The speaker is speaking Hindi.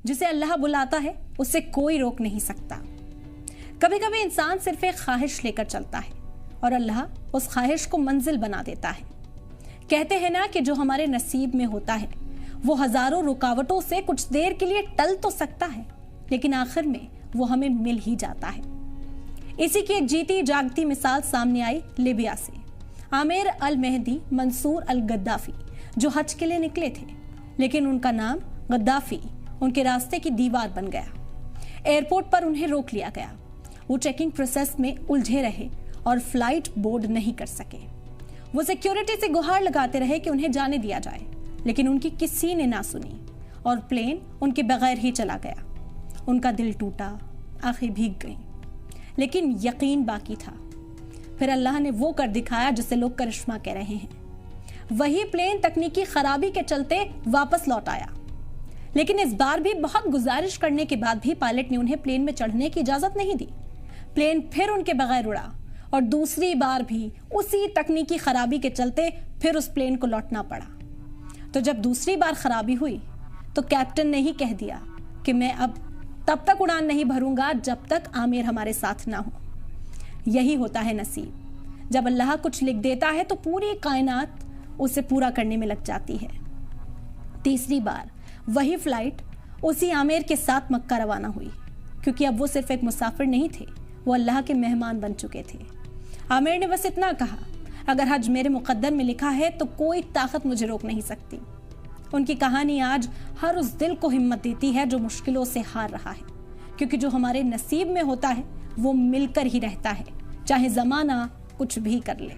जिसे अल्लाह बुलाता है उसे कोई रोक नहीं सकता। कभी कभी इंसान सिर्फ एक ख्वाहिश लेकर चलता है और अल्लाह उस ख्वाहिश को मंजिल बना देता है। कहते हैं ना कि जो हमारे नसीब में होता है वो हजारों रुकावटों से कुछ देर के लिए टल तो सकता है, लेकिन आखिर में वो हमें मिल ही जाता है। इसी की एक जीती जागती मिसाल सामने आई लिबिया से। आमिर अल मेहदी मंसूर अल गद्दाफी जो हज के लिए निकले थे, लेकिन उनका नाम गद्दाफी उनके रास्ते की दीवार बन गया। एयरपोर्ट पर उन्हें रोक लिया गया। वो चेकिंग प्रोसेस में उलझे रहे और फ्लाइट बोर्ड नहीं कर सके। वो सिक्योरिटी से गुहार लगाते रहे कि उन्हें जाने दिया जाए, लेकिन उनकी किसी ने ना सुनी और प्लेन उनके बगैर ही चला गया। उनका दिल टूटा, आंखें भीग गईं, लेकिन यकीन बाकी था। फिर अल्लाह ने वो कर दिखाया जिसे लोग करिश्मा कह रहे हैं। वही प्लेन तकनीकी खराबी के चलते वापस लौट आया, लेकिन इस बार भी बहुत गुजारिश करने के बाद भी पायलट ने उन्हें प्लेन में चढ़ने की इजाजत नहीं दी। प्लेन फिर उनके बगैर उड़ा और दूसरी बार भी उसी तकनीकी खराबी के चलते फिर उस प्लेन को लौटना पड़ा। तो जब दूसरी बार खराबी हुई तो कैप्टन ने ही कह दिया कि मैं अब तब तक उड़ान नहीं भरूंगा जब तक आमिर हमारे साथ ना हो। यही होता है नसीब। जब अल्लाह कुछ लिख देता है तो पूरी कायनात उसे पूरा करने में लग जाती है। तीसरी बार वही फ्लाइट उसी आमिर के साथ मक्का रवाना हुई, क्योंकि अब वो सिर्फ एक मुसाफिर नहीं थे, वो अल्लाह के मेहमान बन चुके थे। आमिर ने बस इतना कहा, अगर हज मेरे मुकद्दर में लिखा है तो कोई ताकत मुझे रोक नहीं सकती। उनकी कहानी आज हर उस दिल को हिम्मत देती है जो मुश्किलों से हार रहा है, क्योंकि जो हमारे नसीब में होता है वो मिलकर ही रहता है, चाहे जमाना कुछ भी कर ले।